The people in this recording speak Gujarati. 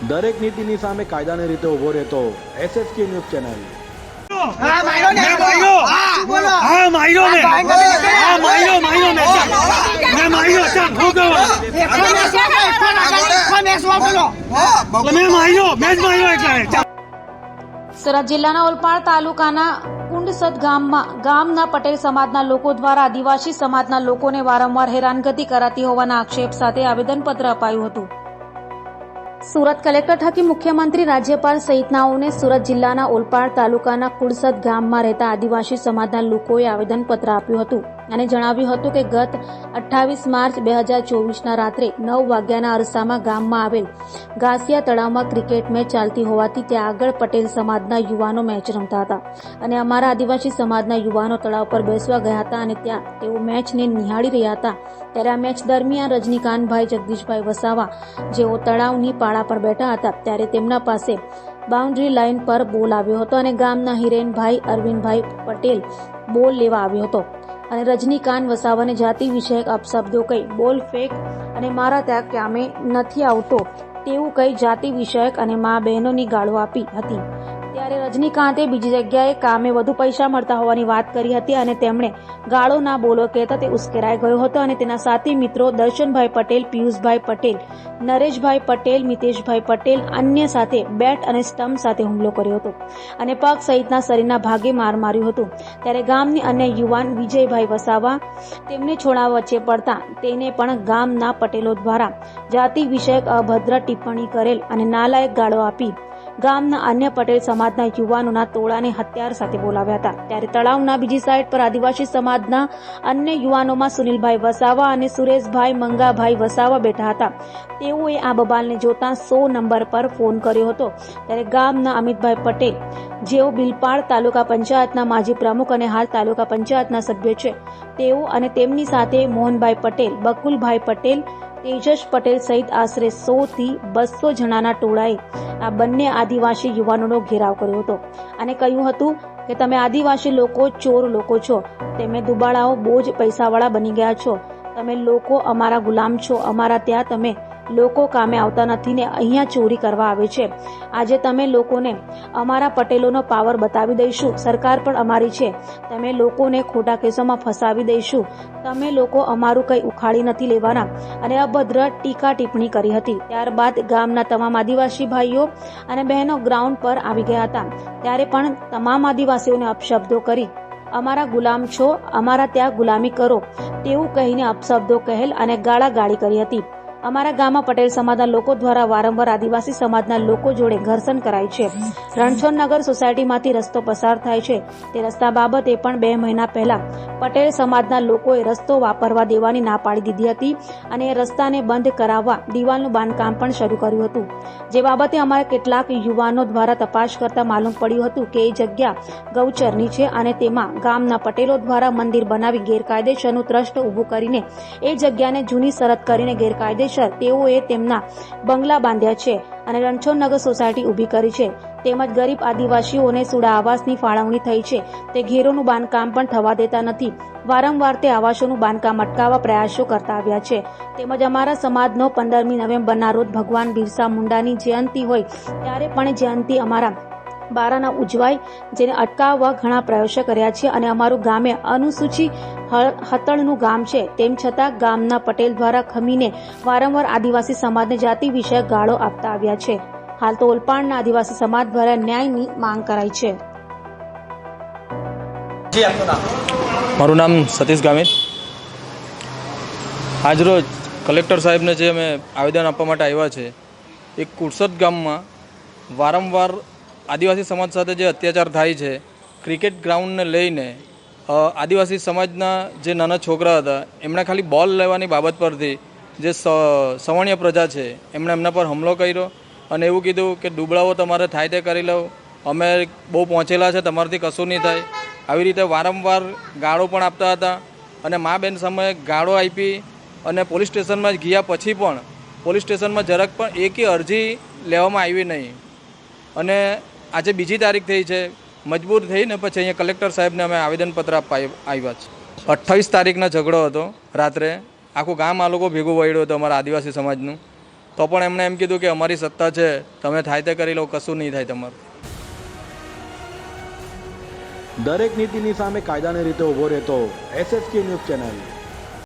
દરેક નીતિની સામે કાયદાની રીતે ઊભો રહેતો SSK ન્યૂઝ ચેનલ। સુરત જિલ્લાના ઓલપાડ તાલુકાના કુંડસદ ગામના પટેલ સમાજના લોકો દ્વારા આદિવાસી સમાજના લોકોને વારંવાર હેરાનગતિ કરાતી હોવાના આક્ષેપ સાથે આવેદનપત્ર અપાયું હતું। સુરત કલેક્ટર થકી મુખ્યમંત્રી, રાજ્યપાલ સહિતનાઓને સુરત જિલ્લાના ઓલપાડ તાલુકાના કુંડસદ ગામમાં રહેતા આદિવાસી સમાજના લોકોએ આવેદનપત્ર આપ્યું હતું અને જણાવ્યું હતું કે ગત 28 માર્ચ 2024ના રાત્રે 9 વાગ્યાના અરસામાં ગામમાં આવેલ ઘાસિયા તળાવમાં ક્રિકેટ મેચ ચાલતી હોવાથી ત્યાં આગળ પટેલ સમાજના યુવાનો મેચ રમતા હતા અને અમારા આદિવાસી સમાજના યુવાનો તળાવ પર બેસવા ગયા હતા અને ત્યાં તેઓ મેચને નિહાળી રહ્યા હતા। ત્યારે આ મેચ દરમિયાન રજનીકાંતભાઈ જગદીશભાઈ વસાવા જેઓ તળાવની પાળા પર બેઠા હતા ત્યારે તેમના પાસે બાઉન્ડ્રી લાઇન પર બોલ આવ્યો હતો અને ગામના હિરેનભાઈ અરવિંદભાઈ પટેલ બોલ લેવા આવ્યો હતો અને રજનીકાંત વસાવાને જાતિ વિષયક અપશબ્દો કહી બોલ ફેંક અને મારા ત્યાં કામે નથી આવતો તેવું કહી જાતિ વિષયક અને મા બહેનોની ગાળો આપી હતી। ત્યારે રજનીકાંતે બીજી જગ્યાએ કામે વધુ પૈસા મળતા હોવાની વાત કરી હતી અને તેમણે ગાળો ના બોલો કહેતા તે ઉશ્કેરાઈ ગયો હતો અને તેના સાથી મિત્રો દર્શનભાઈ પટેલ, પિયુષભાઈ પટેલ, નરેશભાઈ પટેલ, મિતેશભાઈ પટેલ અન્ય સાથે બેટ અને સ્ટમ્પ સાથે હુમલો કર્યો હતો અને પગ સહિતના શરીરના ભાગે માર માર્યું હતું। ત્યારે ગામની અન્ય યુવાન વિજયભાઈ વસાવા તેમને છોડા વચ્ચે પડતા તેને પણ ગામના પટેલો દ્વારા જાતિ વિષયક અભદ્ર ટિપ્પણી કરેલ અને નાલાયક ગાળો આપી ગામના અન્ય પટેલ સમાજના યુવાનોના ટોળાને હથિયાર સાથે બોલાવ્યા હતા। ત્યારે તળાવના બીજી સાઈડ પર આદિવાસી સમાજના અન્ય યુવાનોમાં સુનિલભાઈ વસાવા અને સુરેશભાઈ મંગાભાઈ વસાવા બેઠા હતા। તેઓએ આ બબાલને જોતા 100 નંબર પર ફોન કર્યો હતો। ત્યારે ગામના અમિતભાઈ પટેલ જેઓ બિલપાડ તાલુકા પંચાયતના માજી પ્રમુખ અને હાલ તાલુકા પંચાયતના સભ્ય છે તેઓ અને તેમની સાથે મોહનભાઈ પટેલ, બકુલભાઈ પટેલ, તેજસ પટેલ સહિત આશરે 100 થી 200 જણાના ટોળાએ આ બંને આદિવાસી યુવાનોનો ઘેરાવ કર્યો હતો અને કહ્યું હતું કે તમે આદિવાસી લોકો ચોર લોકો છો, તમે દુબાળાઓ બોજ પૈસાવાળા બની ગયા છો, તમે લોકો અમારા ગુલામ છો, અમારા ત્યાં તમે લોકો કામે આવતા નથી ને અહીંયા ચોરી કરવા આવે છે। આજે તમે લોકોને અમારા પટેલોનો પાવર બતાવી દઈશું, સરકાર પણ અમારી છે, તમે લોકોને ખોટા કેસોમાં ફસાવી દઈશું, તમે લોકો અમારું કંઈ ઉખાડી નથી લેવાના અને અભદ્ર ટીકા ટિપ્પણી કરી હતી। ત્યારબાદ ગામના તમામ આદિવાસી ભાઈઓ અને બહેનો ગ્રાઉન્ડ પર આવી ગયા હતા। ત્યારે પણ તમામ આદિવાસીઓને અપશબ્દો કરી અમારા ગુલામ છો, અમારા ત્યાં ગુલામી કરો તેવું કહીને અપશબ્દો કહેલ અને ગાળાગાળી કરી હતી। અમારા ગામમાં પટેલ સમાજના લોકો દ્વારા વારંવાર આદિવાસી સમાજના લોકો જોડે ઘર્ષણ કરાય છે। રણછોડનગર સોસાયટીમાંથી રસ્તો પસાર થાય છે તે રસ્તા બાબતે પણ 2 મહિના પહેલા પટેલ સમાજના લોકોએ રસ્તો વાપરવા દેવાની ના પાડી દીધી હતી અને એ રસ્તાને બંધ કરાવવા દિવાલનું બાંધકામ પણ શરૂ કર્યું હતું, જે બાબતે અમારા કેટલાક યુવાનો દ્વારા તપાસ કરતા માલુમ પડ્યું હતું કે એ જગ્યા ગૌચરની છે અને તેમાં ગામના પટેલો દ્વારા મંદિર બનાવી ગેરકાયદેસરનું ટ્રસ્ટ ઊભું કરીને એ જગ્યાને જૂની શરત કરીને ગેરકાયદેસર તેઓએ તેમના બંગલા બાંધ્યા છે અને રણછોડનગર સોસાયટી ઊભી કરી છે। તેમજ ગરીબ આદિવાસીઓને સુડા આવાસની ફાળવણી થઈ છે તે ઘેરોનું બાંધકામ પણ થવા દેતા નથી। વારંવાર તે આવાસોનું બાંધકામ અટકાવવા પ્રયાસો કરતા આવ્યા છે। તેમજ અમારા સમાજનો 15મી નવેમ્બરના રોજ ભગવાન બિરસા મુંડાની જયંતિ હોય ત્યારે પણ જયંતિ અમારા બારાના ઉજવાય, જેને અટકાવવા ઘણા પ્રયાસો કર્યા છે અને અમારું ગામે અનુસૂચિત હતળનું ગામ છે તેમ છતાં ગામના પટેલ દ્વારા ખમીને વારંવાર આદિવાસી સમાજને જાતિ વિષયક ગાળો આપતા આવ્યા છે। હાલ તો ઓલપાડના આદિવાસી સમાજ દ્વારા ન્યાયની માંગ કરાઈ છે। મારું નામ સતીશ ગામિત। આજરોજ કલેક્ટર સાહેબને જે અમે આવેદન આપવા માટે આવ્યા છે, એક કુરસદ ગામમાં વારંવાર આદિવાસી સમાજ સાથે જે અત્યાચાર થાય છે, ક્રિકેટ ગ્રાઉન્ડને લઈને આદિવાસી સમાજના જે નાના છોકરા હતા એમણે ખાલી બોલ લેવાની બાબત પરથી જે સવર્ણીય પ્રજા છે એમણે એમના પર હુમલો કર્યો અને એવું કીધું કે દુબળાઓ તમારે થાય તે કરી લો, અમે બહુ પહોંચેલા છે, તમારાથી કશું નહીં થાય। આવી રીતે વારંવાર ગાળો પણ આપતા હતા અને મા બેન સામે ગાળો આપી અને પોલીસ સ્ટેશનમાં ગયા પછી પણ પોલીસ સ્ટેશનમાં જરાક પણ એકેય અરજી લેવામાં આવી નહીં અને આજે બીજી તારીખ થઈ છે, મજબૂર થઈને પછી અહીંયા કલેક્ટર સાહેબને અમે આવેદનપત્ર આપવા આવ્યા છે। 28 તારીખના ઝઘડો હતો રાત્રે, આખું ગામ આ લોકો ભેગું વળ્યું હતું અમારા આદિવાસી સમાજનું। તો પણ એમણે એમ કીધું કે અમારી સત્તા છે, તમે થાય તે કરી લો, કશું નહીં થાય તમારું. દરેક નીતિની સામે કાયદાની રીતે ઊભો રહેતો SSK ન્યૂઝ ચેનલ